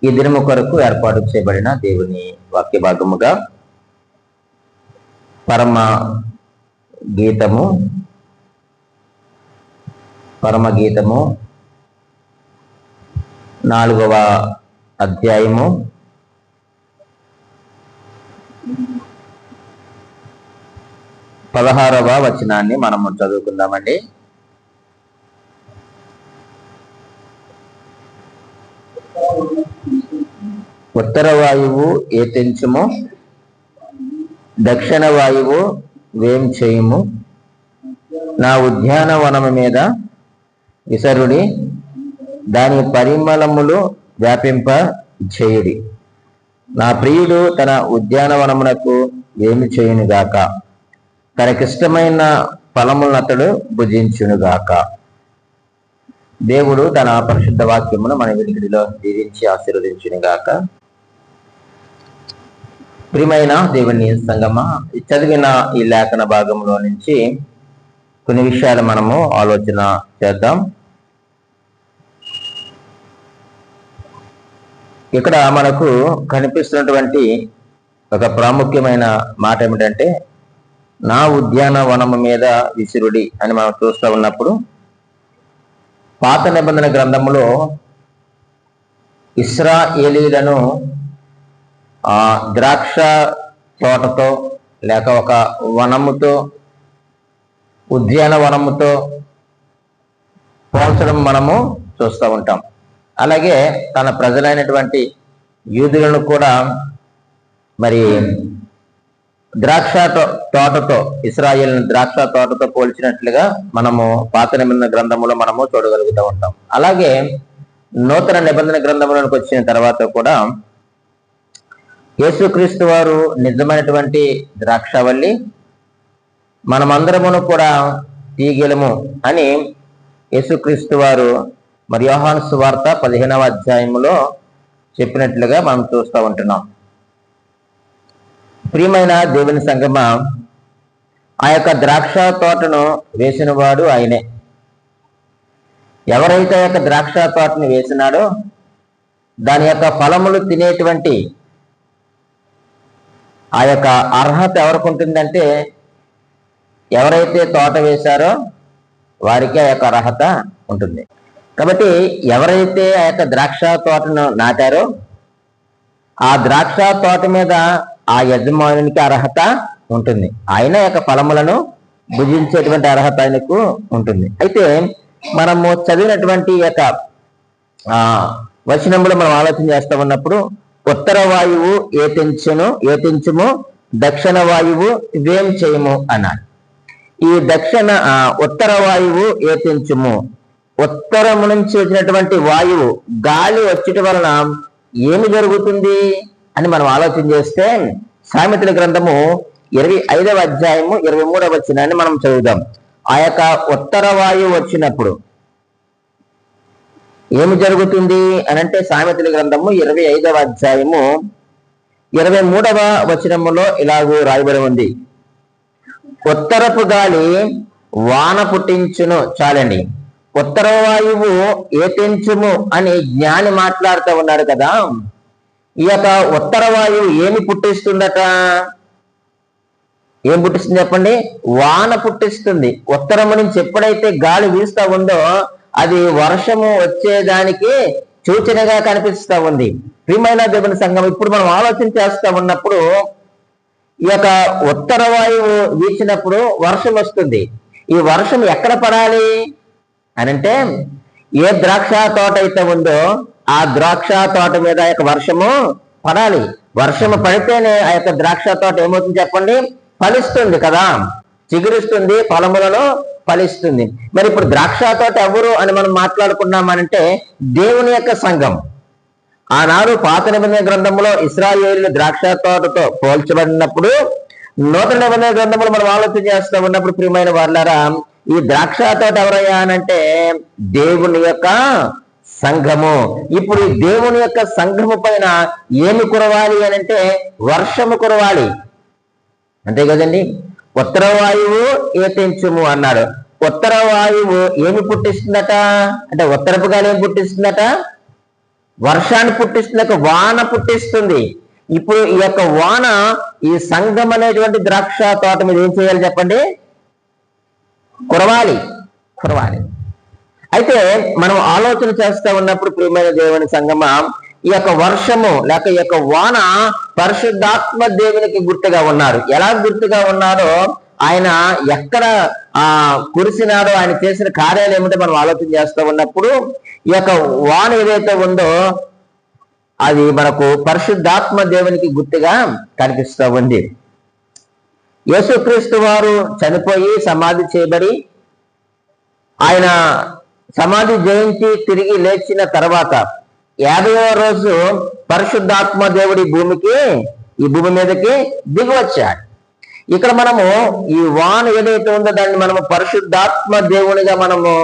ఈ దినము కొరకు ఏర్పాటు చేయబడిన దేవుని వాక్య భాగముగా పరమ గీతము 4వ అధ్యాయము 16వ వచనాన్ని మనము చదువుకుందామండి. ఉత్తర వాయువు ఏతించుము, దక్షిణ వాయువు వేం చేయుము, నా ఉద్యానవనము మీద విసరుడి, దాని పరిమళములు వ్యాపింప చేయుడి. నా ప్రియుడు తన ఉద్యానవనమునకు ఏమి చేయునుగాక, తనకిష్టమైన ఫలములను అతడు భుజించునుగాక. దేవుడు తన పరిశుద్ధ వాక్యమును మన వినికిడిలో దీవించి ఆశీర్వదించునుగాక. ప్రియమైన దేవుని సంగమా, చదివిన ఈ లేఖన భాగంలో నుంచి కొన్ని విషయాలు మనము ఆలోచన చేద్దాం. ఇక్కడ మనకు కనిపిస్తున్నటువంటి ఒక ప్రాముఖ్యమైన మాట ఏమిటంటే, నా ఉద్యానవనము మీద విసురుడి అని మనం చూస్తూ ఉన్నప్పుడు, పాత నిబంధన గ్రంథములో ఇశ్రాయేలీయులను ద్రాక్ష తోటతో లేక ఒక వనముతో, ఉద్యానవనముతో పోల్చడం మనము చూస్తూ ఉంటాం. అలాగే తన ప్రజలైనటువంటి యూదులను కూడా మరి ద్రాక్ష తోటతో, ఇశ్రాయేలు ద్రాక్ష తోటతో పోల్చినట్లుగా మనము పాత నిబంధన గ్రంథములో మనము చూడగలుగుతూ ఉంటాం. అలాగే నూతన నిబంధన గ్రంథంలోకి వచ్చిన తర్వాత కూడా యేసుక్రీస్తు వారు నిజమైనటువంటి ద్రాక్షవల్లి, మనమందరమును కూడా తీగెలము అని యేసుక్రీస్తు వారు మరి యోహాను సువార్త 15వ అధ్యాయములో చెప్పినట్లుగా మనం చూస్తూ ఉంటున్నాం. ప్రియమైన దేవుని సంగమా, ఆ యొక్క ద్రాక్ష తోటను వేసిన వాడు ఆయనే. ఎవరైతే ఆ యొక్క ద్రాక్ష తోటను వేసినాడో దాని యొక్క ఫలములు తినేటువంటి ఆ యొక్క అర్హత ఎవరికి ఉంటుందంటే, ఎవరైతే తోట వేశారో వారికి ఆ యొక్క అర్హత ఉంటుంది. కాబట్టి ఎవరైతే ఆ యొక్క ద్రాక్ష తోటను నాటారో ఆ ద్రాక్ష తోట మీద ఆ యజమానునికి అర్హత ఉంటుంది. ఆయన యొక్క ఫలములను భుజించేటువంటి అర్హత ఆయనకు ఉంటుంది. అయితే మనము చదివినటువంటి యొక్క వచనంలో మనం ఆలోచన చేస్తూ ఉన్నప్పుడు, ఉత్తర వాయువు ఏతించుము, దక్షిణ వాయువు వేం చేయము అన్నాడు. ఈ ఉత్తర వాయువు ఏతించుము, ఉత్తరము నుంచి వచ్చినటువంటి వాయువు గాలి వచ్చేటి వలన ఏమి జరుగుతుంది అని మనం ఆలోచన చేస్తే, సామెతల గ్రంథము 25వ అధ్యాయము 23వ వచనాన్ని మనం చదువుదాం. ఆ యొక్క ఉత్తర వాయువు వచ్చినప్పుడు ఏమి జరుగుతుంది అని అంటే, సామెతల గ్రంథము 25వ అధ్యాయము 23వ వచనములో ఇలాగూ రాయబడి ఉంది, ఉత్తరపు గాలి వాన పుట్టించును. చాలండి, ఉత్తర వాయువు ఏతించుము అని జ్ఞాని మాట్లాడుతూ ఉన్నాడు కదా. ఈ యొక్క ఉత్తర వాయువు ఏమి పుట్టిస్తుందట? ఏం పుట్టిస్తుంది చెప్పండి? వాన పుట్టిస్తుంది. ఉత్తరము నుంచి ఎప్పుడైతే గాలి వీస్తూ ఉందో అది వర్షము వచ్చేదానికి సూచనగా కనిపిస్తూ ఉంది. ప్రియమైన దేవుని సంఘం, ఇప్పుడు మనం ఆలోచన చేస్తూ ఉన్నప్పుడు ఈ యొక్క ఉత్తర వాయువు వీచినప్పుడు వర్షం వస్తుంది. ఈ వర్షం ఎక్కడ పడాలి అనంటే, ఏ ద్రాక్ష తోట అయితే ఉందో ఆ ద్రాక్ష తోట మీద ఆ యొక్క వర్షము పడాలి. వర్షము పడితేనే ఆ యొక్క ద్రాక్ష తోట ఏమవుతుంది చెప్పండి? ఫలిస్తుంది కదా, చిగురిస్తుంది, ఫలములను ఫలిస్తుంది. మరి ఇప్పుడు ద్రాక్ష తోట ఎవరు అని మనం మాట్లాడుకున్నామనంటే, దేవుని యొక్క సంఘం. ఆనాడు పాత నిబంధన గ్రంథంలో ఇశ్రాయేలు ద్రాక్ష తోటతో పోల్చబడినప్పుడు, నూతన నిబంధన గ్రంథంలో మనం ఆలోచన చేస్తూ ఉన్నప్పుడు ప్రియమైన వారులారా, ఈ ద్రాక్ష తోట ఎవరయ్యా అనంటే దేవుని యొక్క సంఘము. ఇప్పుడు ఈ దేవుని యొక్క సంఘము పైన ఏమి కురవాలి అనంటే వర్షము కురవాలి, అంతే కదండి. ఉత్తర వాయువు ఏతించుము అన్నాడు. ఉత్తర వాయువు ఏమి పుట్టిస్తుందట అంటే, ఉత్తరపు గాలి ఏమి పుట్టిస్తుందట? వర్షాన్ని పుట్టిస్తుంది, వాన పుట్టిస్తుంది. ఇప్పుడు ఈ యొక్క వాన ఈ సంఘం అనేటువంటి ద్రాక్ష తోట మీద ఏం చేయాలి చెప్పండి? కురవాలి. అయితే మనం ఆలోచన చేస్తా ఉన్నప్పుడు ప్రియమైన దేవుని సంగమా, ఈ యొక్క వర్షము లేక ఈ యొక్క వాన పరిశుద్ధాత్మ దేవునికి గుర్తుగా ఉన్నారు. ఎలా గుర్తుగా ఉన్నారో, ఆయన ఎక్కడ కురిసినాడో, ఆయన చేసిన కార్యాలు ఏమిటో మనం ఆలోచన చేస్తూ ఉన్నప్పుడు ఈ యొక్క వాన ఏదైతే ఉందో అది మనకు పరిశుద్ధాత్మ దేవునికి గుర్తుగా కనిపిస్తూ ఉంది. యేసుక్రీస్తు వారు చనిపోయి సమాధి చేయబడి ఆయన సమాధి జయించి తిరిగి లేచిన తర్వాత 50వ రోజు పరిశుద్ధాత్మ దేవుడి ఈ భూమి మీదకి దిగి వచ్చాడు. ఇక్కడ మనము ఈ వాన ఏదైతే ఉందో దాన్ని మనము పరిశుద్ధాత్మ దేవునిగా మనము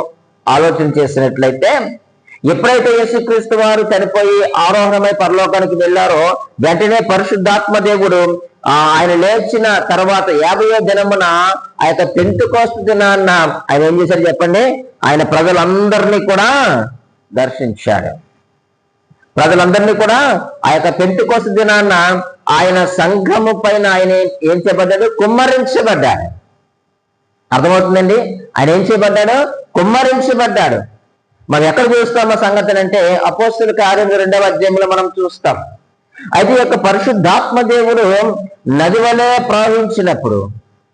ఆలోచన చేసినట్లయితే, ఎప్పుడైతే యేసుక్రీస్తు వారు చనిపోయి ఆరోహణమై పరలోకానికి వెళ్ళారో వెంటనే పరిశుద్ధాత్మ దేవుడు ఆయన లేచిన తర్వాత 50వ దినమున ఆ యొక్క పెంతెకోస్తు దినాన్న ఆయన ఏం చేశాడు చెప్పండి? ఆయన ప్రజలందరినీ కూడా దర్శించాడు. ప్రజలందరినీ కూడా ఆ యొక్క పెంతెకోస్తు దినాన్న ఆయన సంఘము పైన ఆయన ఏం చేయబడ్డాడు? కుమ్మరించబడ్డాడు. అర్థమవుతుందండి? ఆయన ఏం చేయబడ్డాడు? కుమ్మరించబడ్డాడు. మనం ఎక్కడ చూస్తాం ఆ సంగతిని అంటే అపోస్తలుల కార్యములు 2వ అధ్యాయంలో మనం చూస్తాం. అయితే యొక్క పరిశుద్ధాత్మ దేవుడు నది వలె ప్రవహించినప్పుడు,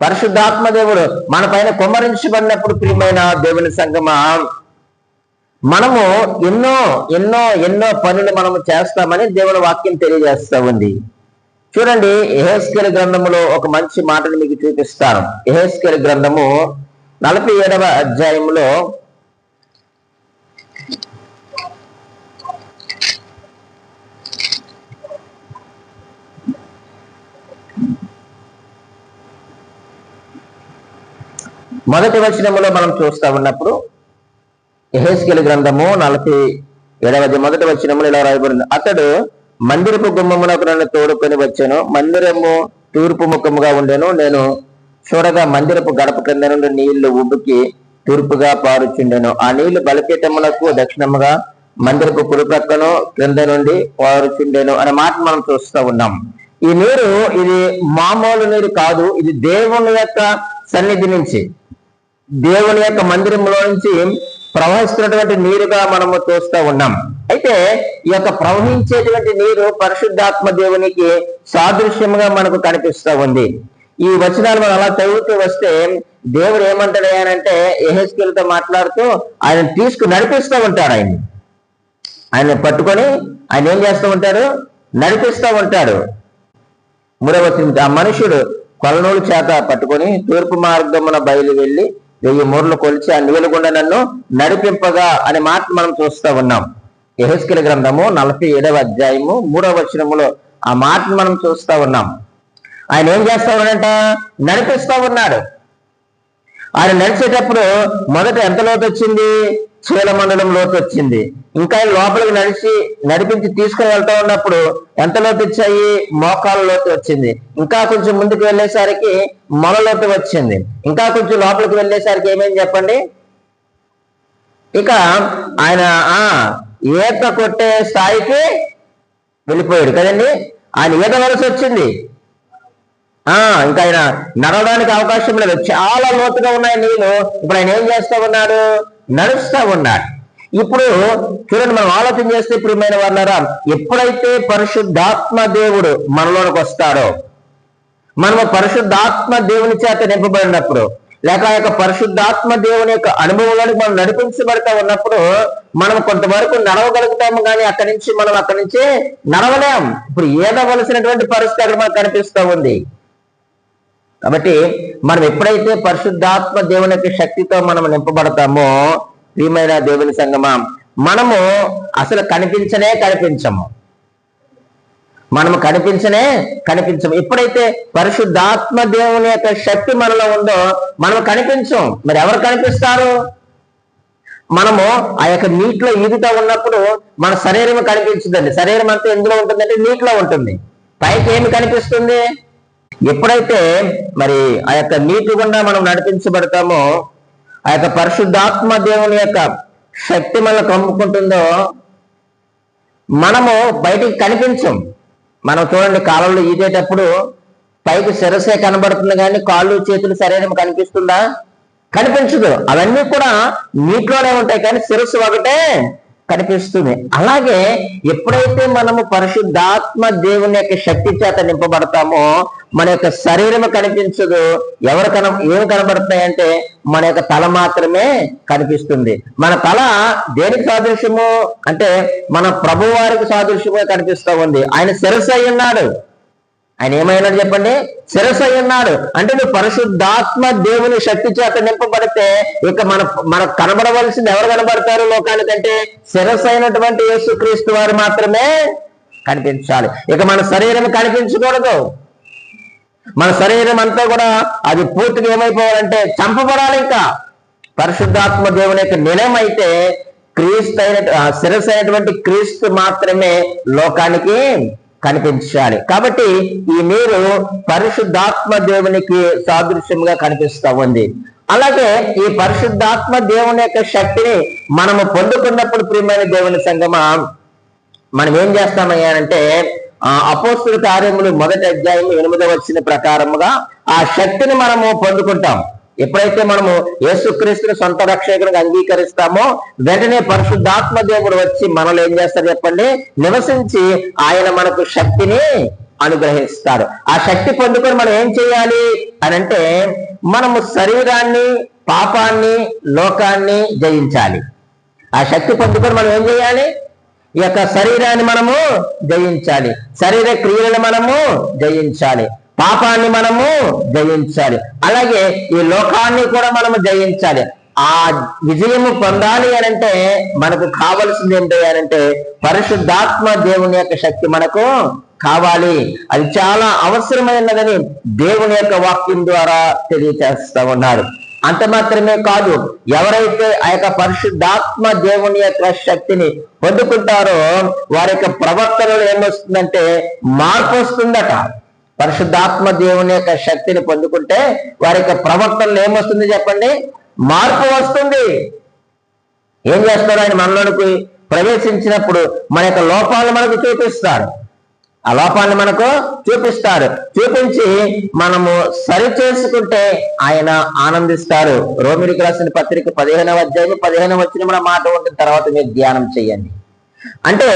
పరిశుద్ధాత్మ దేవుడు మన పైన కుమ్మరించబడినప్పుడు ప్రియమైన దేవుని సంగమా, మనము ఎన్నో ఎన్నో ఎన్నో పనులు మనము చేస్తామని దేవుని వాక్యం తెలియజేస్తా ఉంది. చూడండి, యెహెజ్కేలు గ్రంథములో ఒక మంచి మాటను మీకు చూపిస్తాను. యెహెజ్కేలు గ్రంథము 47వ అధ్యాయంలో మొదటి వచనములో మనం చూస్తా ఉన్నప్పుడు, యెహెజ్కేలు గ్రంథము 47వ మొదటి వచనములో ఇలా రాయబడింది: అతడు మందిరపు గుమ్మమునకు నన్ను తోడుకొని వచ్చాను. మందిరము తూర్పు ముఖముగా ఉండెను. నేను చూడగా మందిరపు గడప కింద నుండి నీళ్లు ఉబ్బుకి తూర్పుగా పారుచుండెను. ఆ నీళ్లు బలిపీఠమునకు దక్షిణముగా మందిరపు కుడి ప్రక్కను క్రింద నుండి పారుచుండెను అనే మాట మనం చూస్తూ ఉన్నాం. ఈ నీరు ఇది మామూలు నీరు కాదు. ఇది దేవుని యొక్క సన్నిధి నుంచి, దేవుని యొక్క మందిరంలో నుంచి ప్రవహిస్తున్నటువంటి నీరుగా మనము చూస్తూ ఉన్నాం. అయితే ఈ యొక్క ప్రవహించేటువంటి నీరు పరిశుద్ధాత్మ దేవునికి సాదృశ్యంగా మనకు కనిపిస్తూ ఉంది. ఈ వచనాలు మనం అలా చదువుతూ వస్తే దేవుడు ఏమంటాడు అంటే, యెహెజ్కేలుతో మాట్లాడుతూ ఆయన నడిపిస్తూ ఉంటాడు. ఆయన పట్టుకొని ఆయన ఏం చేస్తూ ఉంటాడు? నడిపిస్తూ ఉంటాడు. 3వ వచనం: ఆ మనుషుడు కొలనూలు చేత పట్టుకొని తూర్పు మార్గమున బయలు వెళ్ళి 1000 మూరలు కొలిచి ఆ నీళ్ళ గుండా నన్ను నడిపింపగా అనే మాట మనం చూస్తూ ఉన్నాం. యెహెజ్కేలు గ్రంథము 47వ అధ్యాయము 3వ వచనములో ఆ మాటను మనం చూస్తూ ఉన్నాం. ఆయన ఏం చేస్తా ఉన్నాడంట? నడిపిస్తూ ఉన్నాడు. ఆయన నడిచేటప్పుడు మొదట ఎంత లోతు వచ్చింది? చీలమండలం లోతు వచ్చింది. ఇంకా లోపలికి నడిపించి తీసుకుని వెళ్తా ఉన్నప్పుడు ఎంత లోతు వచ్చాయి? మోకాళ్ళ లోతు వచ్చింది. ఇంకా కొంచెం ముందుకు వెళ్ళేసరికి మొల లోతు వచ్చింది. ఇంకా కొంచెం లోపలికి వెళ్ళేసరికి ఏమైంది చెప్పండి? ఇక ఆయన ఈత కొట్టే స్థాయికి వెళ్ళిపోయాడు కదండి. ఆయన ఈత వలస వచ్చింది. ఇంకా ఆయన నడవడానికి అవకాశం లేదు. చాలా లోతుగా ఉన్నాయి నీళ్ళు. ఇప్పుడు ఆయన ఏం చేస్తా ఉన్నాడు? నడుస్తా ఉన్నాడు. ఇప్పుడు చూడండి, మనం ఆలోచన చేస్తే ప్రియమైన వాళ్ళారా, ఎప్పుడైతే పరిశుద్ధాత్మ దేవుడు మనలోనికి వస్తాడో, మనము పరిశుద్ధాత్మ దేవుని చేత నింపబడినప్పుడు, లేక ఆ యొక్క పరిశుద్ధాత్మ దేవుని యొక్క అనుభవంలోనికి మనం నడిపించబడతా ఉన్నప్పుడు మనం కొంతవరకు నడవగలుగుతాము, కానీ అక్కడి నుంచి నడవలేం. ఇప్పుడు ఏదవలసినటువంటి పరిస్థితి అక్కడ మనకు కనిపిస్తూ ఉంది. కాబట్టి మనం ఎప్పుడైతే పరిశుద్ధాత్మ దేవుని యొక్క శక్తితో మనం నింపబడతామో ప్రియమైన దేవుని సంగమా, మనము అసలు కనిపించము. మనము కనిపించము. ఎప్పుడైతే పరిశుద్ధాత్మ దేవుని యొక్క శక్తి మనలో ఉందో మనం కనిపించం. మరి ఎవరు కనిపిస్తారు? మనము ఆ యొక్క నీటిలో ఈదుతా ఉన్నప్పుడు మన శరీరం కనిపించదండి. శరీరం అంతా ఎందులో ఉంటుందంటే నీటిలో ఉంటుంది. పైకి ఏమి కనిపిస్తుంది? ఎప్పుడైతే మరి ఆ యొక్క నీటి గుండా మనం నడిపించబడతామో, ఆ యొక్క పరిశుద్ధాత్మ దేవుని యొక్క శక్తి మనల్ని కమ్ముకుంటుందో, మనము బయటికి కనిపించం. మనం చూడండి, కాలంలో ఈదేటప్పుడు పైకి శిరసే కనబడుతుంది కానీ కాళ్ళు చేతులు శరీరం కనిపిస్తుందా? కనిపించదు. అవన్నీ కూడా నీటిలోనే ఉంటాయి కానీ శిరస్సు ఒకటే కనిపిస్తుంది. అలాగే ఎప్పుడైతే మనము పరిశుద్ధాత్మ దేవుని యొక్క శక్తి చేత నింపబడతామో మన యొక్క శరీరం కనిపించదు. ఏమి కనబడుతున్నాయంటే మన యొక్క తల మాత్రమే కనిపిస్తుంది. మన తల దేనికి సాదృశ్యము అంటే మన ప్రభు వారికి సాదృశ్యమే కనిపిస్తూ ఉంది. ఆయన శిరస్సు అయి ఉన్నాడు. ఆయన ఏమైనాడు చెప్పండి? శిరస్సు అయి ఉన్నాడు. అంటే నువ్వు పరిశుద్ధాత్మ దేవుని శక్తి చేత నింపబడితే ఇక మనకు కనబడవలసింది ఎవరు కనబడతారు లోకానికంటే? శిరస్సు అయినటువంటి యేసుక్రీస్తు వారు మాత్రమే కనిపించాలి. ఇక మన శరీరం కనిపించకూడదు. మన శరీరం అంతా కూడా అది పూర్తిగా ఏమైపోవాలంటే చంపబడాలి. ఇంకా పరిశుద్ధాత్మ దేవుని యొక్క నిలయం అయితే క్రీస్తు శిరస్సు అయినటువంటి క్రీస్తు మాత్రమే లోకానికి కనిపించాలి. కాబట్టి ఈ నీరు పరిశుద్ధాత్మ దేవునికి సాదృశ్యంగా కనిపిస్తా ఉంది. అలాగే ఈ పరిశుద్ధాత్మ దేవుని యొక్క శక్తిని మనము పొందుకున్నప్పుడు ప్రియమైన దేవుని సంగమా మనం ఏం చేస్తామయ్యానంటే అపోస్తుల కార్యములు 1వ అధ్యాయం 8వ వచనం ప్రకారముగా ఆ శక్తిని మనము పొందుకుంటాం. ఎప్పుడైతే మనము యేసుక్రీస్తుని సొంత రక్షకునిగా అంగీకరిస్తామో వెంటనే పరిశుద్ధాత్మ దేవుడు వచ్చి మనలో ఏం చేస్తారు చెప్పండి? నివసించి ఆయన మనకు శక్తిని అనుగ్రహిస్తాడు. ఆ శక్తి పొందుకొని మనం ఏం చేయాలి అని అంటే మనము శరీరాన్ని, పాపాన్ని, లోకాన్ని జయించాలి. ఆ శక్తి పొందుకొని మనం ఏం చేయాలి? ఈ యొక్క శరీరాన్ని మనము జయించాలి, శరీర క్రియలను మనము జయించాలి, పాపాన్ని మనము జయించాలి, అలాగే ఈ లోకాన్ని కూడా మనము జయించాలి. ఆ విజయము పొందాలి అనంటే మనకు కావలసింది ఏంటంటే పరిశుద్ధాత్మ దేవుని యొక్క శక్తి మనకు కావాలి. అది చాలా అవసరమైనదని దేవుని యొక్క వాక్యం ద్వారా తెలియచేస్తా ఉన్నారు. అంత మాత్రమే కాదు, ఎవరైతే ఆ యొక్క పరిశుద్ధాత్మ దేవుని యొక్క శక్తిని పొందుకుంటారో వారి యొక్క ప్రవర్తనలో ఏమొస్తుందంటే మార్పు వస్తుందట. పరిశుద్ధాత్మ దేవుని యొక్క శక్తిని పొందుకుంటే వారి యొక్క ప్రవర్తనలో ఏమొస్తుంది చెప్పండి? మార్పు వస్తుంది. ఏం చేస్తారు? ఆయన మనలోనికి ప్రవేశించినప్పుడు మన యొక్క లోపాలను మనకు చూపిస్తారు. ఆ లోపాన్ని మనకు చూపిస్తారు. చూపించి మనము సరి చేసుకుంటే ఆయన ఆనందిస్తారు. రోమిలికి రాసిన పత్రిక 15వ అధ్యాయం 15వ వచనం మాట ఉంటుంది. తర్వాత మీరు ధ్యానం చేయండి. అంటే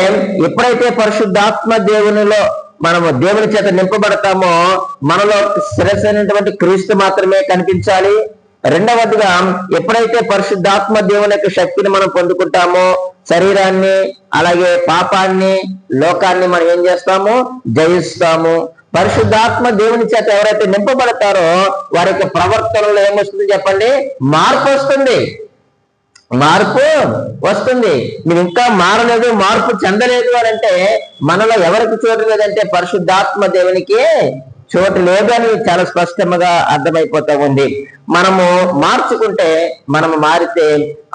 ఎప్పుడైతే పరిశుద్ధాత్మ దేవునిలో మనము దేవుని చేత నింపబడతామో మనలో శిరస్సైనటువంటి క్రీస్తు మాత్రమే కనిపించాలి. రెండవదిగా ఎప్పుడైతే పరిశుద్ధాత్మ దేవుని యొక్క శక్తిని మనం పొందుకుంటామో శరీరాన్ని, అలాగే పాపాన్ని, లోకాన్ని మనం ఏం చేస్తాము? జయిస్తాము. పరిశుద్ధాత్మ దేవుని చేత ఎవరైతే నింపబడతారో వారి యొక్క ప్రవర్తనలో ఏమొస్తుంది చెప్పండి? మార్పు వస్తుంది. మార్పు వస్తుంది. నువ్వు ఇంకా మారలేదు, మార్పు చెందలేదు అని అంటే మనలో ఎవరికి చోటు లేదంటే పరిశుద్ధాత్మ దేవునికి చోటు లేదు అని చాలా స్పష్టంగా అర్థమైపోతా ఉంది. మనము మార్చుకుంటే, మనము మారితే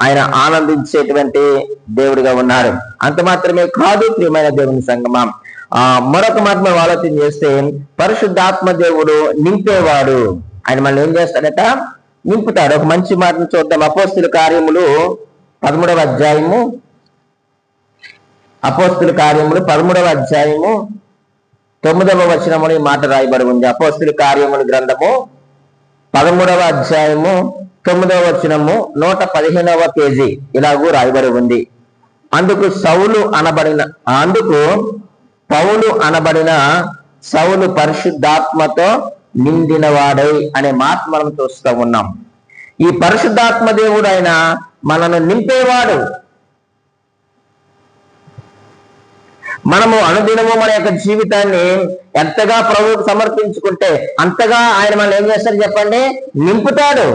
ఆయన ఆనందించేటువంటి దేవుడిగా ఉన్నారు. అంత మాత్రమే కాదు ప్రియమైన దేవుని సంగమా, మరొక మాట మనం ఆలోచన చేస్తే పరిశుద్ధాత్మ దేవుడు నింపేవాడు. ఆయన మనల్ని ఏం చేస్తాడట? నింపుతాడు. ఒక మంచి మాటను చూద్దాం. అపోస్తుల కార్యములు 13వ అధ్యాయము, అపోస్తుల కార్యములు 13వ అధ్యాయము 9వ వచనములు ఈ మాట రాయబడి ఉంది. అపోస్తుల కార్యముల గ్రంథము 13వ అధ్యాయము 9వ వచనము 115వ పేజీ ఇలాగూ రాయబడి ఉంది. అందుకు పౌలు అనబడిన సౌలు పరిశుద్ధాత్మతో నిండినవాడై అనే మాట మనం చూస్తూ ఉన్నాం. ఈ పరిశుద్ధాత్మ దేవుడు ఆయన మనను నింపేవాడు. మనము అనుదినము మన యొక్క జీవితాన్ని ఎంతగా ప్రభువుకు సమర్పించుకుంటే అంతగా ఆయన మనం ఏం చేస్తారు చెప్పండి? నింపుతాడు.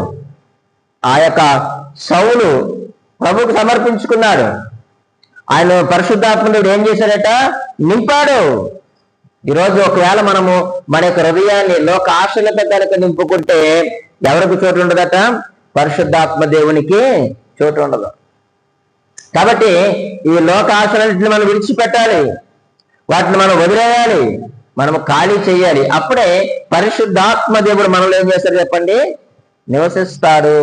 ఆ యొక్క సౌలు ప్రభువుకు సమర్పించుకున్నాడు. ఆయన పరిశుద్ధాత్మ దేవుడు ఏం చేశాడట? నింపాడు. ఈరోజు ఒకవేళ మనము మన యొక్క హృదయాన్ని లోక ఆశలతో కనుక నింపుకుంటే ఎవరికి చోటు ఉండదట? పరిశుద్ధాత్మ దేవునికి చోటు ఉండదు. కాబట్టి ఈ లోక ఆశలన్నింటిని మనం విడిచిపెట్టాలి, వాటిని మనం వదిలేయాలి, మనము ఖాళీ చేయాలి. అప్పుడే పరిశుద్ధాత్మ దేవుడు మనలో ఏం చేస్తారు చెప్పండి? నివసిస్తాడు.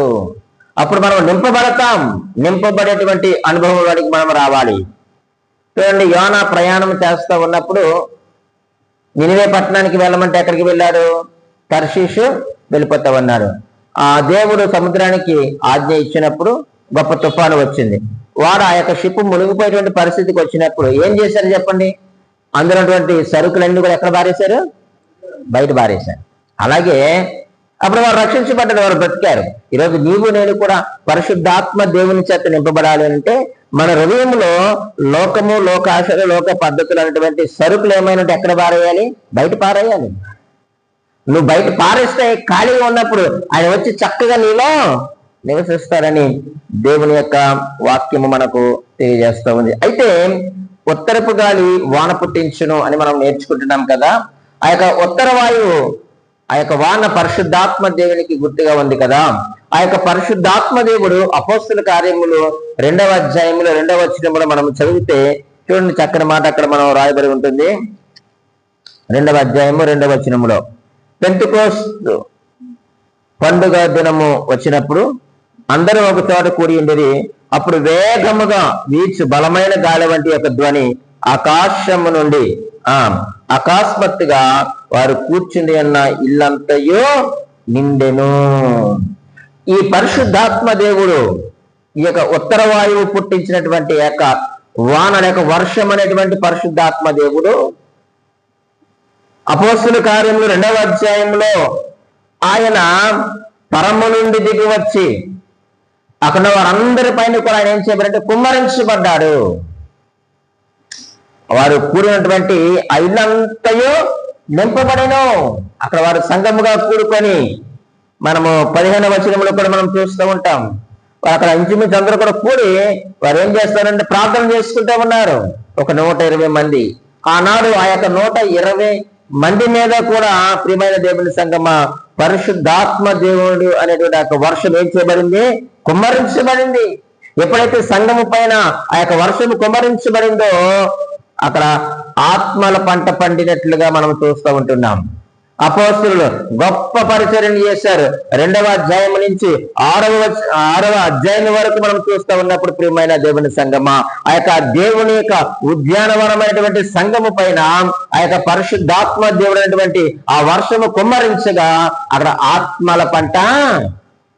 అప్పుడు మనం నింపబడతాం. నింపబడేటువంటి అనుభవం వాడికి మనం రావాలి. చూడండి, యోనా ప్రయాణం చేస్తూ ఉన్నప్పుడు నినివే పట్టణానికి వెళ్ళమంటే ఎక్కడికి వెళ్ళాడు? తర్షీషు వెళ్ళిపోతా ఉన్నాడు. ఆ దేవుడు సముద్రానికి ఆజ్ఞ ఇచ్చినప్పుడు గొప్ప తుఫాను వచ్చింది. వాడు ఆ యొక్క షిప్ మునిగిపోయేటువంటి పరిస్థితికి వచ్చినప్పుడు ఏం చేశారు చెప్పండి? అందులోటువంటి సరుకులన్నీ కూడా ఎక్కడ బారేశారు? బయట బారేశారు. అలాగే అప్పుడు వారు రక్షించబడ్డారు, వారు బ్రతికారు. ఈరోజు నీవు నేను కూడా పరిశుద్ధాత్మ దేవుని చేత నింపబడాలి అంటే మన హృదయంలో లోకము, లోకాశలు, లోక పద్ధతులు అనేటువంటి సరుకులు ఏమైనా ఎక్కడ పారేయాలి? బయట పారేయాలి. నువ్వు బయట పారేస్తే ఖాళీగా ఉన్నప్పుడు ఆయన వచ్చి చక్కగా నీలో నివసిస్తారని దేవుని యొక్క వాక్యము మనకు తెలియజేస్తూ ఉంది. అయితే ఉత్తరపు గాలి వాన పుట్టించును అని మనం నేర్చుకుంటున్నాం కదా. ఆ యొక్క ఉత్తర వాయువు, ఆ యొక్క వాన పరిశుద్ధాత్మ దేవునికి గుర్తుగా ఉంది కదా. ఆ యొక్క పరిశుద్ధాత్మ దేవుడు అపోస్తుల కార్యములు 2వ అధ్యాయంలో 2వ వచనంలో మనం చదివితే చూడండి, చక్కని మాట అక్కడ మనం రాయబడి ఉంటుంది. 2వ అధ్యాయము 2వ వచనములో, పెంతెకోస్తు పండుగ దినము వచ్చినప్పుడు అందరూ ఒక చోట కూడి ఉండేది. అప్పుడు వేగముగా వీచు బలమైన గాలి వంటి ఒక ధ్వని ఆకాశము నుండి అకస్మాత్తుగా వారు కూర్చుండి అన్న ఇల్లంతయో నిండెను. ఈ పరిశుద్ధాత్మ దేవుడు ఈ యొక్క ఉత్తర వాయువు పుట్టించినటువంటి యొక్క వాన లేక వర్షం అనేటువంటి పరిశుద్ధాత్మ దేవుడు అపోస్తుల కార్యములు 2వ అధ్యాయంలో ఆయన పరము నుండి దిగి వచ్చి అక్కడ వారందరి పైన కూడా ఆయన ఏం చేయబడంటే కుమ్మరించబడ్డాడు. వారు కూడినటువంటి ఆ ఇల్లంతయో నింపబడెను. అక్కడ వారు సంఘముగా కూడుకొని మనము 15వ వచనంలో కూడా మనం చూస్తూ ఉంటాం. అక్కడ ఇంచుమించు అందరూ కూడా కూడి వారు ఏం చేస్తారంటే ప్రార్థన చేసుకుంటూ ఉన్నారు. ఒక 120 మంది. ఆనాడు ఆ యొక్క 120 మంది మీద కూడా ప్రియమైన దేవుని సంగమ పరిశుద్ధాత్మ దేవుడు అనేటువంటి ఆ వర్షం ఏం చేయబడింది? కుమ్మరించబడింది. ఎప్పుడైతే సంఘము పైన ఆ యొక్క వర్షం కుమ్మరించబడిందో అక్కడ ఆత్మల పంట పండినట్లుగా మనం చూస్తూ ఉంటున్నాం. అపోస్తులు గొప్ప పరిచర్య చేశారు. 2వ అధ్యాయం నుంచి 6వ అధ్యాయం వరకు మనం చూస్తూ ఉన్నప్పుడు ప్రియమైన దేవుని సంగమ ఆ యొక్క దేవుని యొక్క ఉద్యానవనమైనటువంటి సంఘము పైన ఆ యొక్క పరిశుద్ధాత్మ దేవుడు అనేటువంటి ఆ వర్షము కుమ్మరించగా అక్కడ ఆత్మల పంట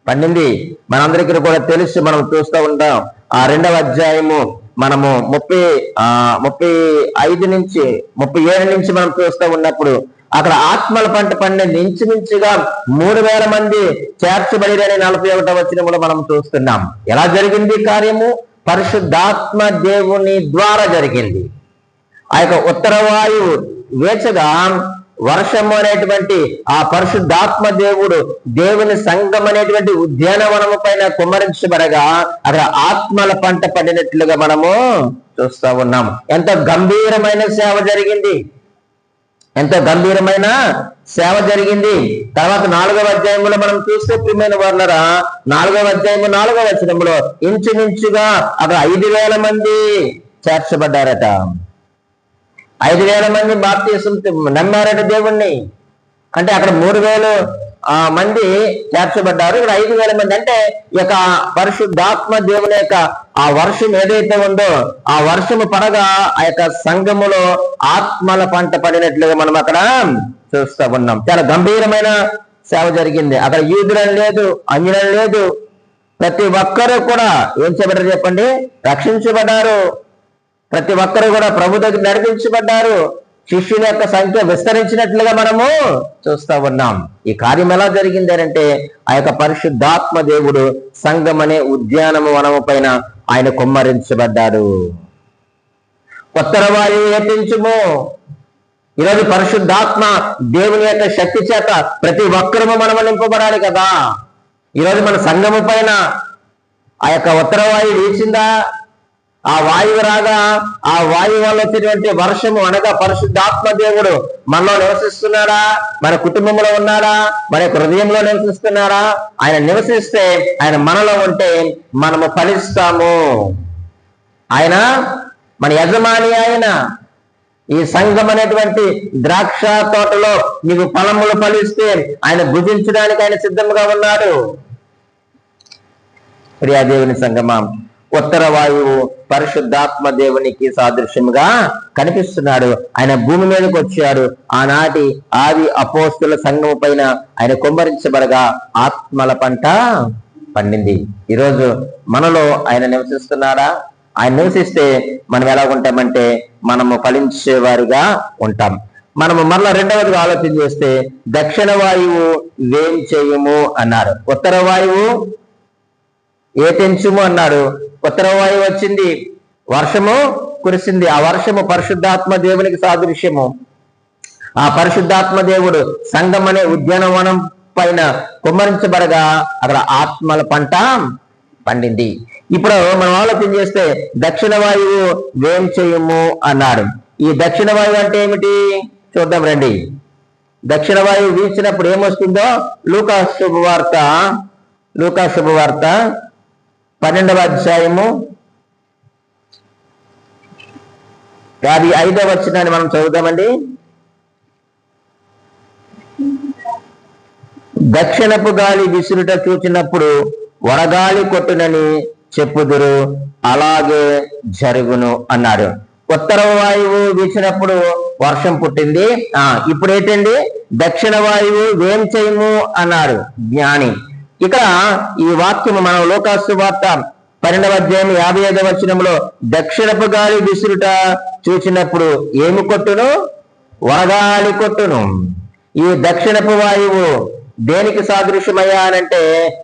పండింది. మనందరికీ కూడా తెలుసు, మనం చూస్తూ ఉంటాం. ఆ 2వ అధ్యాయము మనము 35 నుంచి 37 నుంచి మనం చూస్తూ ఉన్నప్పుడు అక్కడ ఆత్మల పంట పండింది. ఇంచుమించుగా 3000 మంది చేర్చబడిరని 41వ వచనంలో మనం చూస్తున్నాం. ఎలా జరిగింది కార్యము? పరిశుద్ధాత్మ దేవుని ద్వారా జరిగింది. ఆ యొక్క ఉత్తర వాయువు వేచగా వర్షము అనేటువంటి ఆ పరిశుద్ధాత్మ దేవుడు దేవుని సంఘం అనేటువంటి ఉద్యానవనము పైన కుమ్మరించబడగా అక్కడ ఆత్మల పంట పడినట్లుగా మనము చూస్తూ ఉన్నాం. ఎంత గంభీరమైన సేవ జరిగింది, ఎంత గంభీరమైన సేవ జరిగింది. తర్వాత 4వ అధ్యాయంలో మనం చూస్తే ప్రియమైన వారులారా 4వ అధ్యాయము 4వ వచనంలో ఇంచుమించుగా అక్కడ 5000 మంది చేర్చబడ్డారట. 5000 మంది బాప్తిసం నమ్మారట దేవుణ్ణి. అంటే అక్కడ 3000 మంది చేర్చబడ్డారు, ఇక్కడ 5000 మంది. అంటే ఈ యొక్క పరిశుద్ధాత్మ దేవుని యొక్క ఆ వర్షం ఏదైతే ఉందో ఆ వర్షము పడగా ఆ యొక్క సంఘములో ఆత్మల పంట పడినట్లుగా మనం అక్కడ చూస్తూ ఉన్నాం. చాలా గంభీరమైన సేవ జరిగింది. అక్కడ యూదులని లేదు, అన్యులని లేదు, ప్రతి ఒక్కరూ కూడా ఏం చేయబడ్డారు చెప్పండి? రక్షించబడ్డారు. ప్రతి ఒక్కరు కూడా ప్రభు దగ్గర నడిపించబడ్డారు. శిష్యుల యొక్క సంఖ్య విస్తరించినట్లుగా మనము చూస్తూ ఉన్నాం. ఈ కార్యం ఎలా జరిగింది అంటే ఆ యొక్క పరిశుద్ధాత్మ దేవుడు సంఘం అనే ఉద్యానము వనము పైన ఆయన కుమ్మరించబడ్డాడు. ఉత్తర వాయువు ఏపించుము. ఈరోజు పరిశుద్ధాత్మ దేవుని యొక్క శక్తి చేత ప్రతి ఒక్కరము మనము నింపబడాలి కదా. ఈరోజు మన సంఘము పైన ఆ యొక్క ఉత్తర వాయువు వీచిందా? ఆ వాయువు రాగా ఆ వాయువు వల్ల వచ్చేటువంటి వర్షము అనగా పరిశుద్ధాత్మ దేవుడు మనలో నివసిస్తున్నాడా? మన కుటుంబంలో ఉన్నాడా? మన హృదయంలో నివసిస్తున్నాడా? ఆయన నివసిస్తే, ఆయన మనలో ఉంటే మనము ఫలిస్తాము. ఆయన మన యజమాని. ఆయన ఈ సంఘం అనేటువంటి ద్రాక్ష తోటలో నీవు ఫలములు ఫలిస్తే ఆయన భుజించడానికి ఆయన సిద్ధంగా ఉన్నాడు. ప్రియా దేవుని సంగమా, ఉత్తర వాయువు పరిశుద్ధాత్మ దేవునికి సాదృశ్యముగా కనిపిస్తున్నాడు. ఆయన భూమి మీదకి వచ్చాడు. ఆనాటి ఆది అపోస్తుల సంఘము పైన ఆయన కుమ్మరించబడగా ఆత్మల పంట పండింది. ఈరోజు మనలో ఆయన నివసిస్తున్నాడా? ఆయన నివసిస్తే మనం ఎలా ఉంటామంటే మనము ఫలించేవారిగా ఉంటాం. మనము మరలా రెండవదిగా ఆలోచన చేస్తే దక్షిణ వాయువు వేం చేయము అన్నారు, ఉత్తర వాయువు ఏ తెంచుము అన్నాడు. ఉత్తర వాయువు వచ్చింది, వర్షము కురిసింది. ఆ వర్షము పరిశుద్ధాత్మ దేవునికి సాదృశ్యము. ఆ పరిశుద్ధాత్మ దేవుడు సంఘం అనే ఉద్యానవనం పైన కుమ్మరించబడగా అక్కడ ఆత్మల పంట పండింది. ఇప్పుడు మనం ఆలోచన చేస్తే దక్షిణ వాయువు వేం చేయము అన్నాడు. ఈ దక్షిణ వాయువు అంటే ఏమిటి చూద్దాం రండి. దక్షిణ వాయువు వీచినప్పుడు ఏమొస్తుందో లూకా శుభవార్త 12వ అధ్యాయము 55వ వచనాన్ని మనం చదువుదామండి. దక్షిణపు గాలి విసురుట చూచినప్పుడు వడగాలి కొట్టునని చెప్పుదురు, అలాగే జరుగును అన్నాడు. ఉత్తర వాయువు వీచినప్పుడు వర్షం పుట్టింది. ఇప్పుడు ఏంటండి దక్షిణ వాయువు వేం చేయము అన్నాడు జ్ఞాని. ఇక్కడ ఈ వాక్యము మనం లోకాసు వార్త 12వ అధ్యాయం 55వ వచనంలో దక్షిణపు గాలి విసురుట చూచినప్పుడు ఏమి కొట్టును? వడగాలి కొట్టును. ఈ దక్షిణపు వాయువు దేనికి సాదృశ్యమయ్యా అనంటే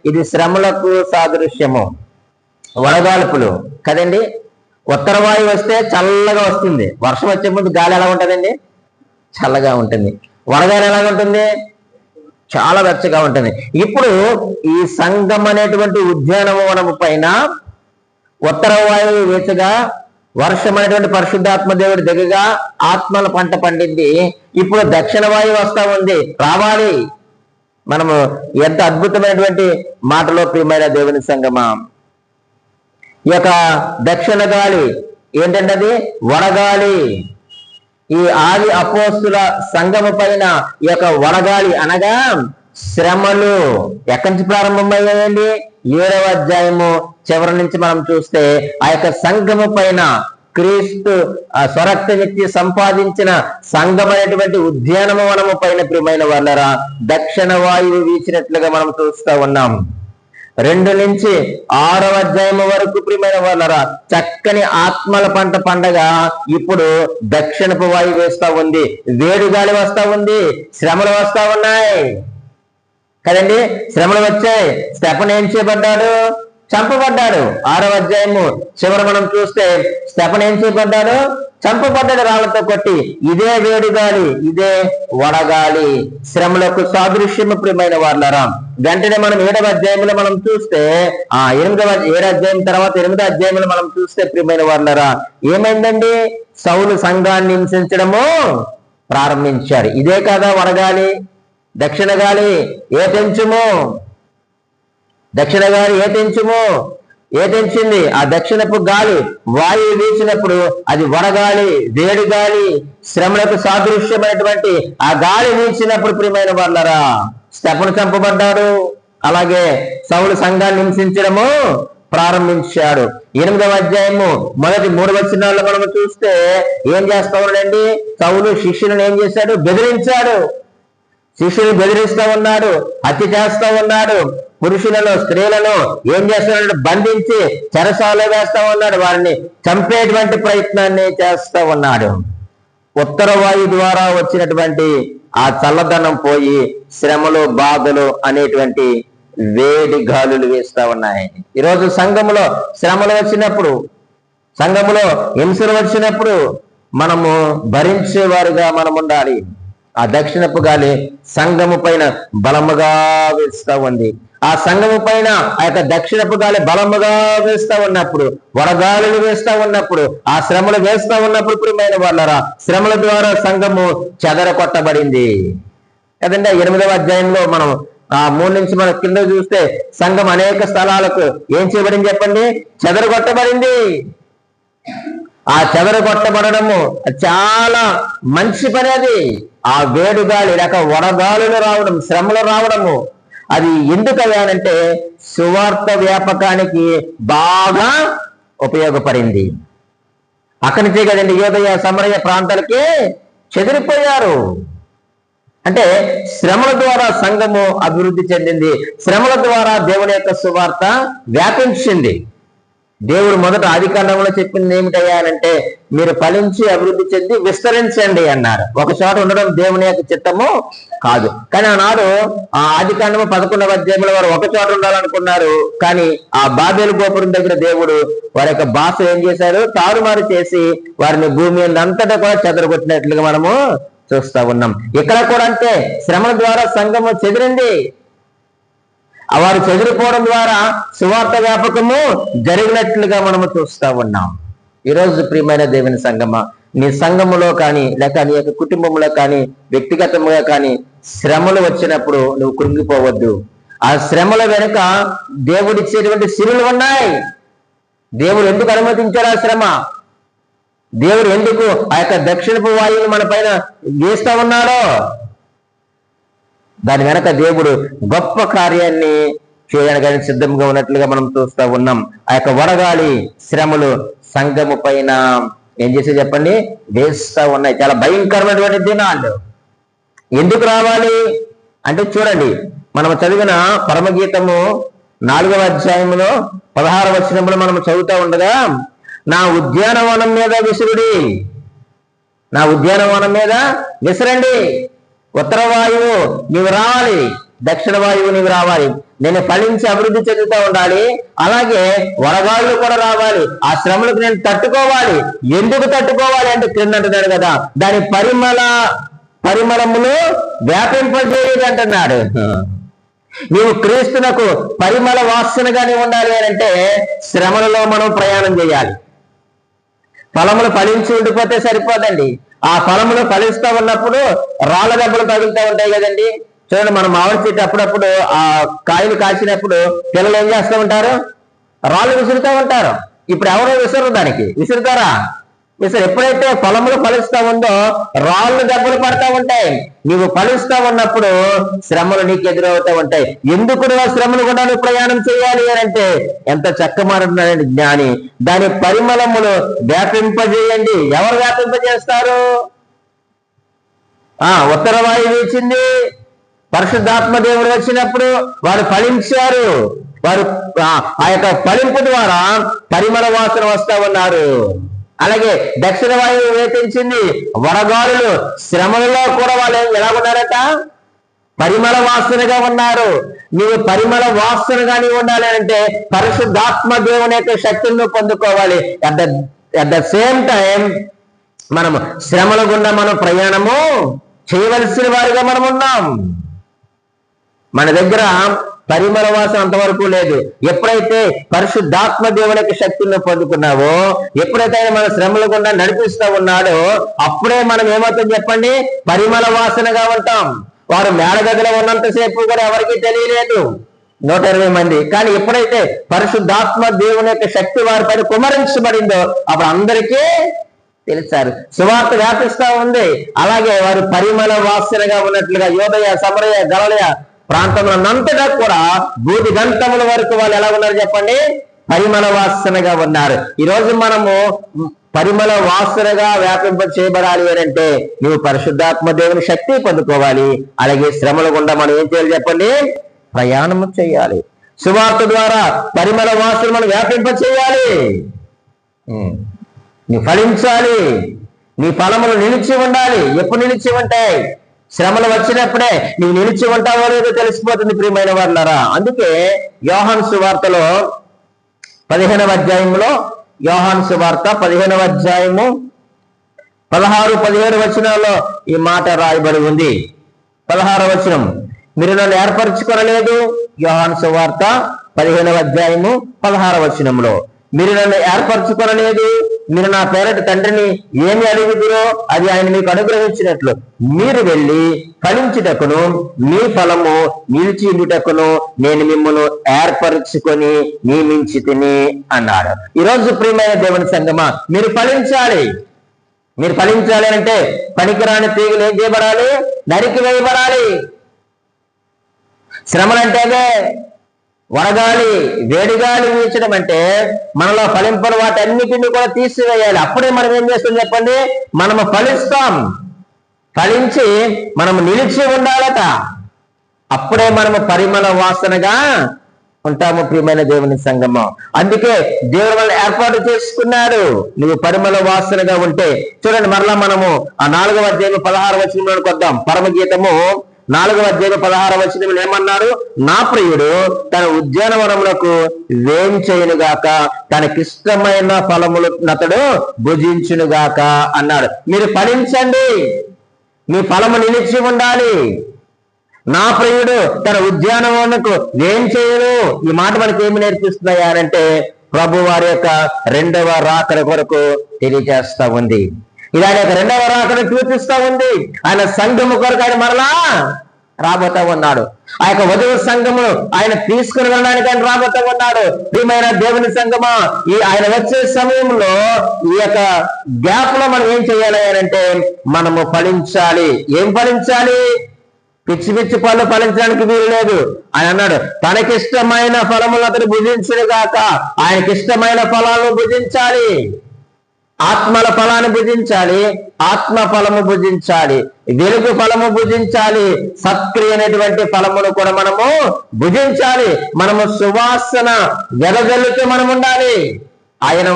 ఇది శ్రమలకు సాదృశ్యము, వడగాల్పులు కదండి. ఉత్తర వాయువు వస్తే చల్లగా వస్తుంది. వర్షం వచ్చే ముందు గాలి ఎలా ఉంటుందండి? చల్లగా ఉంటుంది. వడగాలి ఎలాగ ఉంటుంది? చాలా వెచ్చగా ఉంటుంది. ఇప్పుడు ఈ సంఘం అనేటువంటి ఉద్యానవనము పైన ఉత్తర వాయువు వీచగా వర్షం అనేటువంటి పరిశుద్ధాత్మ దేవుడి దిగగా ఆత్మల పంట పండింది. ఇప్పుడు దక్షిణ వాయువు వస్తా ఉంది, రావాలి. మనము ఎంత అద్భుతమైనటువంటి మాటలో ప్రియమైన దేవుని సంగమా. ఈ యొక్క దక్షిణ గాలి ఏంటంటే అది వడగాలి. ఈ ఆది అపోస్తుల సంఘము పైన ఈ యొక్క వడగాలి అనగా శ్రమలు ఎక్కడి నుంచి ప్రారంభమయ్యాయండి? 7వ అధ్యాయము చివరి నుంచి మనం చూస్తే ఆ యొక్క సంఘము పైన క్రీస్తు స్వరక్త వ్యక్తి సంపాదించిన సంఘం అనేటువంటి ఉద్యానవనము పైన ప్రియమైన వాళ్ళరా దక్షిణ వాయువు వీచినట్లుగా మనం చూస్తూ ఉన్నాం. 2 నుంచి 6వ అధ్యాయం వరకు ప్రియమైన వాళ్ళరా చక్కని ఆత్మల పంట పండగ ఇప్పుడు దక్షిణపు వాయువు వేస్తా ఉంది, వేడిగాలి వస్తా ఉంది, శ్రమలు వస్తా ఉన్నాయి కదండి. శ్రమలు వచ్చాయి. స్టెఫన్ ఏం చేయబడ్డాడు? చంపబడ్డాడు. 6వ అధ్యాయము చివరి మనం చూస్తే స్టెఫన్ ఏం చేయబడ్డాడు? చంపబడ్డాడు రాళ్లతో కొట్టి. ఇదే వేడిగాలి, ఇదే వడగాలి శ్రమలకు సాదృశ్యము ప్రియమైన వాళ్ళరా. వెంటనే మనం 7వ అధ్యాయంలో మనం చూస్తే 7వ అధ్యాయం తర్వాత 8వ అధ్యాయంలో మనం చూస్తే ప్రియమైన వాళ్ళరా ఏమైందండి? సౌలు సంఘాన్ని హింసించడము ప్రారంభించారు. ఇదే కదా వడగాలి. దక్షిణ గాలి ఏ తెంచుము, దక్షిణ గాలి ఏ తెంచుము, ఏ తెంచింది? ఆ దక్షిణపు గాలి వాయువు వీచినప్పుడు అది వడగాలి, వేడి గాలి, శ్రమలకు సాదృశ్యమైనటువంటి ఆ గాలి వీచినప్పుడు ప్రియమైన వాళ్ళరా స్టెఫను చంపబడ్డాడు. అలాగే సౌలు సంఘాన్ని హింసించడము ప్రారంభించాడు. 8వ అధ్యాయము మొదటి 3 వచనాల్లో మనం చూస్తే ఏం చేస్తా ఉన్నాడండి? సౌలు శిష్యులను ఏం చేశాడు? బెదిరించాడు. శిష్యుని బెదిరిస్తా ఉన్నాడు, హత్య చేస్తా ఉన్నాడు. పురుషులను స్త్రీలను ఏం చేస్తున్నాడు? బంధించి చెరసాలలో వేస్తా ఉన్నాడు. వారిని చంపేటువంటి ప్రయత్నాన్ని చేస్తా ఉన్నాడు. ఉత్తర వాయు ద్వారా వచ్చినటువంటి ఆ చల్లదనం పోయి శ్రమలు బాధలు అనేటువంటి వేడి గాలులు వేస్తా ఉన్నాయి. ఈరోజు సంఘములో శ్రమలు వచ్చినప్పుడు, సంఘములో హింసలు వచ్చినప్పుడు మనము భరించేవారుగా మనం ఉండాలి. ఆ దక్షిణపు గాలి సంఘము పైన బలముగా వేస్తా ఉంది. ఆ సంఘము పైన ఆ యొక్క దక్షిణపు గాలి బలముగా వేస్తా ఉన్నప్పుడు, వడగాలులు వేస్తా ఉన్నప్పుడు, ఆ శ్రమలు వేస్తా ఉన్నప్పుడు ప్రియమైన వాళ్ళరా శ్రమల ద్వారా సంఘము చెదరగొట్టబడింది కదండి. 8వ అధ్యాయంలో మనం 3 నుంచి మనం కింద చూస్తే సంఘం అనేక స్థలాలకు ఏం చేయబడింది చెప్పండి? చెదరగొట్టబడింది. ఆ చెదరగొట్టబడము చాలా మంచి పని. అది ఆ వేడిగాలి లేక వడగాలులు రావడం, శ్రమలు రావడము అది ఎందుకు అయ్యానంటే సువార్త వ్యాపకానికి బాగా ఉపయోగపడింది. అక్కడి నుంచే కదండి యూదయ సమరయ ప్రాంతాలకి చెదిరిపోయారు. అంటే శ్రమల ద్వారా సంఘము అభివృద్ధి చెందింది. శ్రమల ద్వారా దేవుని యొక్క సువార్త వ్యాపించింది. దేవుడు మొదట ఆదికాండంలో చెప్పింది ఏమిటయ్యా అంటే, మీరు ఫలించి అభివృద్ధి చెంది విస్తరించండి అన్నారు. ఒక చోట ఉండడం దేవుని యొక్క చిత్తము కాదు. కానీ ఆనాడు ఆ ఆదికాండము 11వ అధ్యాయంలో వారు ఒక చోట ఉండాలనుకున్నారు. కానీ ఆ బాబేలు గోపురం దగ్గర దేవుడు వారి యొక్క భాష ఏం చేశారు, తారుమారు చేసి వారిని భూమి అంతటా కూడా చెదరగొట్టినట్లుగా మనము చూస్తా ఉన్నాం. ఇక్కడ కూడా అంటే శ్రమల ద్వారా సంఘము చెదిరింది. వారు చెదిరిపోవడం ద్వారా సువార్త వ్యాపకము జరిగినట్లుగా మనము చూస్తా ఉన్నాం. ఈరోజు ప్రియమైన దేవుని సంఘమా, నీ సంఘములో కానీ లేక నీ యొక్క కుటుంబంలో కానీ వ్యక్తిగతంగా కానీ శ్రమలు వచ్చినప్పుడు నువ్వు కృంగిపోవద్దు. ఆ శ్రమల వెనుక దేవుడిచ్చేటువంటి సిరులు ఉన్నాయి. దేవుడు ఎందుకు అనుమతించాడు ఆ శ్రమ? దేవుడు ఎందుకు ఆ యొక్క దక్షిణపు వాయువుని మన పైన వేస్తా ఉన్నాడో దాని వెనక దేవుడు గొప్ప కార్యాన్ని చేయడానికి సిద్ధంగా ఉన్నట్లుగా మనం చూస్తా ఉన్నాం. ఆ యొక్క వడగాలి శ్రమలు సంఘము పైన ఏం చేసి చెప్పండి వేస్తా ఉన్నాయి. చాలా భయంకరమైనటువంటి దినాలు. ఎందుకు రావాలి అంటే చూడండి, మనం చదివిన పరమగీతము 4వ అధ్యాయంలో 16వ వచనంలో మనం చదువుతా ఉండగా, నా ఉద్యానవనం మీద విసురుడి, నా ఉద్యానవనం మీద విసరండి. ఉత్తర వాయువు నీవు రావాలి, దక్షిణ వాయువు నీవు రావాలి. నేను ఫలించి అభివృద్ధి చెందుతూ ఉండాలి. అలాగే వడగాళ్ళు కూడా రావాలి. ఆ శ్రమలకు నేను తట్టుకోవాలి. ఎందుకు తట్టుకోవాలి అంటే క్రింద అంటున్నాడు కదా, దాని పరిమళములు వ్యాపింపజేయదు అంటున్నాడు. నీవు క్రీస్తునకు పరిమళ వాసనగానే ఉండాలి అని అంటే శ్రమలలో మనం ప్రయాణం చేయాలి. ఫలములు ఫలించి ఉండిపోతే సరిపోదండి. ఆ ఫలములు ఫలిస్తూ ఉన్నప్పుడు రాళ్ళ దెబ్బలు తగులుతూ ఉంటాయి కదండి. చూడండి, మనం మామిడి చెట్టు అప్పుడప్పుడు ఆ కాయలు కాసినప్పుడు పిల్లలు ఏం చేస్తూ ఉంటారు, రాళ్ళు విసురుతూ ఉంటారు. ఇప్పుడు ఎవరో విసరు, దానికి విసురుతారా? విసరు. ఎప్పుడైతే ఫలములు ఫలిస్తూ ఉందో రాళ్ళు దెబ్బలు పడతా ఉంటాయి. నీవు ఫలిస్తూ ఉన్నప్పుడు శ్రమలు నీకు ఎదురవుతూ ఉంటాయి. ఎందుకు శ్రమలు కూడా నువ్వు ప్రయాణం చేయాలి అని అంటే ఎంత చక్కమారుతున్నాడండి జ్ఞాని. దాని పరిమళములు వ్యాపింపజేయండి. ఎవరు వ్యాపింపజేస్తారు? ఉత్తర వాయువు వీచింది. పరిశుద్ధాత్మ దేవుడు వచ్చినప్పుడు వారు ఫలించారు. వారు ఆ యొక్క ఫలింపు ద్వారా పరిమళ వాసన వస్తా ఉన్నారు. అలాగే దక్షిణ వాయువు వేపించింది. వడగాలులు శ్రమలలో కూడా వాళ్ళు ఎలా ఉన్నారట? పరిమళ వాసనగా ఉన్నారు. నీవు పరిమళ వాసనగా నీవు ఉండాలి అంటే పరిశుద్ధాత్మ దేవుని యొక్క శక్తులను పొందుకోవాలి. అట్ ద సేమ్ టైం మనము శ్రమల గుండా మనం ప్రయాణము చేయవలసిన వారిగా మనం ఉన్నాం. మన దగ్గర పరిమళ వాసన అంతవరకు లేదు. ఎప్పుడైతే పరిశుద్ధాత్మ దేవుని యొక్క శక్తులను పొందుకున్నావో, ఎప్పుడైతే ఆయన మన శ్రమల గుండా నడిపిస్తూ ఉన్నాడో అప్పుడే మనం ఏమవుతుంది చెప్పండి, పరిమళ వాసనగా ఉంటాం. వారు మేడగదిలో ఉన్నంతసేపు కూడా ఎవరికి తెలియలేదు, 120 మంది. కానీ ఎప్పుడైతే పరిశుద్ధాత్మ దేవుని యొక్క శక్తి వారి పైన కుమరించబడిందో అప్పుడు అందరికీ తెలిసారు. సువార్త వ్యాపిస్తా ఉంది. అలాగే వారు పరిమళ వాసనగా ఉన్నట్లుగా యూదయ సమరయ గలిలయ ప్రాంతంలోనంతటా కూడా బూది గంటముల వరకు వాళ్ళు ఎలా ఉన్నారు చెప్పండి, పరిమళ వాసనగా ఉన్నారు. ఈరోజు మనము పరిమళ వాసనగా వ్యాపింప చేయబడాలి అని అంటే నువ్వు పరిశుద్ధాత్మ దేవుని శక్తి పొందుకోవాలి. అలాగే శ్రమల గుండా మనం ఏం చేయాలి చెప్పండి, ప్రయాణము చేయాలి. సువార్త ద్వారా పరిమళ వాసన మనం వ్యాపింప చేయాలి. నువ్వు ఫలించాలి. నీ ఫలములు నిలిచి ఉండాలి. ఎప్పుడు నిలిచి ఉంటాయి? శ్రమలు వచ్చినప్పుడే నువ్వు నిలిచి ఉంటావో లేదో తెలిసిపోతుంది ప్రియమైన వాళ్ళారా. అందుకే యోహాను సువార్తలో 15వ అధ్యాయంలో, యోహాను సువార్త 15వ అధ్యాయము 16-17 వచనాల్లో ఈ మాట రాయబడి ఉంది. 16వ వచనం, మీరు నన్ను ఏర్పరచుకోనలేదు. యోహాను సువార్త 15వ అధ్యాయము 16వ వచనంలో, మీరు నన్ను ఏర్పరచుకోనలేదు, మీరు నా పేరటి తండ్రిని ఏమి అడుగుదురో అది ఆయన మీకు అనుగ్రహించినట్లు మీరు వెళ్ళి ఫలించుటకును మీ ఫలము నిలిచి ఉండుటకును నేను మిమ్మల్ని ఏర్పరచుకొని నియమించి తిని అన్నాడు. ఈరోజు ప్రియమైన దేవుని సంగమా, మీరు ఫలించాలి. మీరు ఫలించాలి అంటే పనికిరాని తీగలు ఏం చేయబడాలి? నరికి వేయబడాలి. శ్రమలంటే వడగాలి వేడిగాలి వీచడం అంటే మనలో ఫలింపని వాటన్నిటిని కూడా తీసివేయాలి. అప్పుడే మనం ఏం చేస్తాం చెప్పండి, మనము ఫలిస్తాం. ఫలించి మనము నిలిచి ఉండాలట. అప్పుడే మనము పరిమళ వాసనగా ఉంటాము. ప్రియమైన దేవుని సంగమం, అందుకే దేవుడు మనల్ని ఏర్పాటు చేసుకున్నాడు. నువ్వు పరిమళ వాసనగా ఉంటే చూడండి, మరలా మనము ఆ 4వ అధ్యాయం 16వ వచనంలోకి వద్దాం. పరమగీతము 4వ అధ్యాయం 16వ వచనంలో ఏమన్నాడు, నా ప్రియుడు తన ఉద్యానవనములకు వేంచేయునుగాక, తనకిష్టమైన ఫలములు నతడు భుజించునుగాక అన్నాడు. మీరు ఫలించండి, మీ ఫలము నిలిచి ఉండాలి. నా ప్రియుడు తన ఉద్యానవనకు ఏం చేయను. ఈ మాట మనకి ఏమి నేర్పిస్తున్నాయనంటే ప్రభు వారి యొక్క 2వ రాకడ కొరకు తెలియజేస్తా ఉంది. ఇది ఆయన యొక్క 2వ రాకడ చూపిస్తా ఉంది. ఆయన సంఘము కొరకు ఆయన మరలా రాబోతా ఉన్నాడు. ఆ యొక్క వధువు సంఘమును ఆయన తీసుకుని వెళ్ళడానికి ఆయన రాబోతా ఉన్నాడు. ప్రియమైన దేవుని సంఘమా, ఈ ఆయన వచ్చే సమయంలో ఈ యొక్క గ్యాప్ లో మనం ఏం చేయాలి అంటే మనము ఫలించాలి. ఏం ఫలించాలి? పిచ్చి పిచ్చి పళ్ళు ఫలించడానికి వీలు లేదు. ఆయన అన్నాడు, తనకిష్టమైన ఫలములు అతను భుజించును గాక. ఆయనకిష్టమైన ఫలాలను భుజించాలి. ఆత్మల ఫలాన్ని భుజించాలి, ఆత్మ ఫలము భుజించాలి, వెలుగు ఫలము భుజించాలి, సత్క్రియ అనేటువంటి ఫలమును కూడా మనము భుజించాలి. మనము సువాసన వెదజల్లుతూ మనం ఉండాలి. ఆయన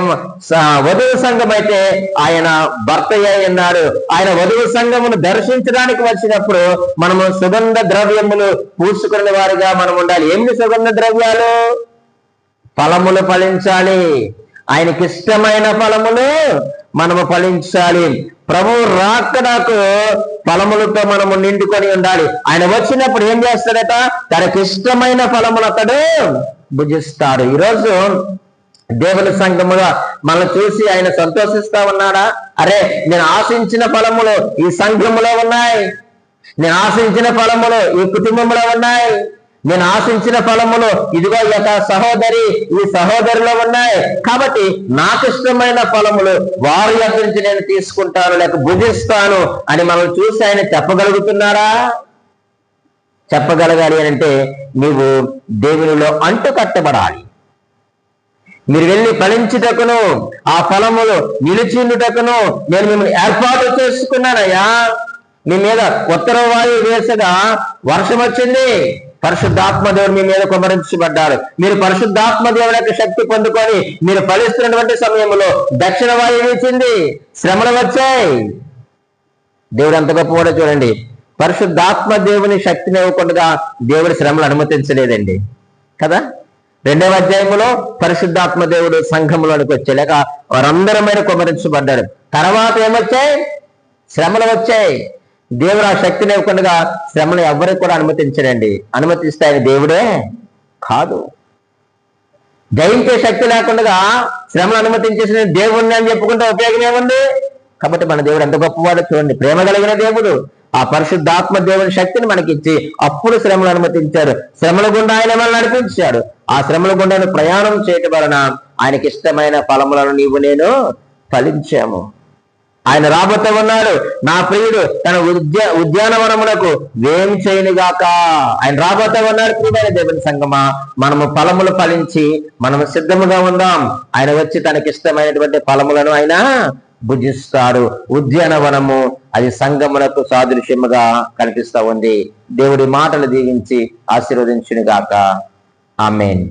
వధువు సంఘం అయితే ఆయన భర్త అయి ఉన్నాడు. ఆయన వధువు సంఘమును దర్శించడానికి వచ్చినప్పుడు మనము సుగంధ ద్రవ్యములు పూసుకునే వారిగా మనం ఉండాలి. ఏమి సుగంధ ద్రవ్యాలు? ఫలములు ఫలించాలి. ఆయనకి ఇష్టమైన ఫలములు మనము ఫలించాలి. ప్రభు రాకడకు ఫలములతో మనము నిండుకొని ఉండాలి. ఆయన వచ్చినప్పుడు ఏం చేస్తాడట, తనకి ఇష్టమైన ఫలములు అతడు భుజిస్తాడు. ఈరోజు దేవుని సంఘముగా మనల్ని చూసి ఆయన సంతోషిస్తా ఉన్నాడా? అరే, నేను ఆశించిన ఫలములు ఈ సంఘములో ఉన్నాయి, నేను ఆశించిన ఫలములు ఈ కుటుంబంలో ఉన్నాయి, నేను ఆశించిన ఫలములు ఇదిగో ఈ యొక్క సహోదరి ఈ సహోదరిలో ఉన్నాయి, కాబట్టి నాకు ఇష్టమైన ఫలములు వారి యొక్క నుంచి నేను తీసుకుంటాను లేక భుజిస్తాను అని మనం చూసి ఆయన చెప్పగలుగుతున్నారా? చెప్పగలగాలి అంటే నీవు దేవునిలో అంటు కట్టబడాలి. మీరు వెళ్ళి ఫలించుటకును ఆ ఫలములు నిలిచిండుటకును నేను మిమ్మల్ని ఏర్పాటు చేసుకున్నానయ్యా. మీ మీద ఉత్తర వాయువు వేసగా వర్షం వచ్చింది, పరిశుద్ధాత్మ దేవుడు మీ మీద కుమ్మరించబడ్డాడు. మీరు పరిశుద్ధాత్మ దేవుడి యొక్క శక్తి పొందుకొని మీరు ఫలిస్తున్నటువంటి సమయంలో దక్షిణ వాయువు వీచింది, శ్రమలు వచ్చాయి. దేవుడు అంత గొప్పవాడో చూడండి. పరిశుద్ధాత్మ దేవుని శక్తిని ఇవ్వకుండా దేవుడి శ్రమలు అనుమతించలేదండి కదా. 2వ అధ్యాయంలో పరిశుద్ధాత్మ దేవుడు సంఘంలోనికి వచ్చాయి, లేక వారందరి మీద కుమ్మరించబడ్డారు. తర్వాత ఏమొచ్చాయి? శ్రమలు వచ్చాయి. దేవుడు ఆ శక్తిని ఇవ్వకుండా శ్రమను ఎవరికి కూడా అనుమతించడండి. అనుమతిస్తే ఆయన దేవుడే కాదు. జయించే శక్తి లేకుండా శ్రమను అనుమతించేసిన దేవుడిని అని చెప్పుకుంటే ఉపయోగం ఏముంది? కాబట్టి మన దేవుడు ఎంత గొప్పవాడో చూడండి. ప్రేమ కలిగిన దేవుడు. ఆ పరిశుద్ధాత్మ దేవుని శక్తిని మనకిచ్చి అప్పుడు శ్రమలు అనుమతించారు. శ్రమల గుండా ఆయన మనల్ని నడిపించాడు. ఆ శ్రమల గుండా ప్రయాణం చేయటం వలన ఆయనకి ఇష్టమైన ఫలములను నీవు నేను ఫలించాము. ఆయన రాబోతూ ఉన్నాడు. నా ప్రియుడు తన ఉద్యానవనములకు వేంచేయునుగాక. ఆయన రాబోతూ ఉన్నాడు. ప్రియమైన దేవుని సంగమా, మనము ఫలములు ఫలించి మనము సిద్ధముగా ఉందాం. ఆయన వచ్చి తనకిష్టమైనటువంటి ఫలములను ఆయన భుజిస్తాడు. ఉద్యానవనము అది సంగమునకు సాదృశ్యముగా కనిపిస్తా ఉంది. దేవుడి మాటలు దీవించి ఆశీర్వదించునుగాక. ఆమేన్.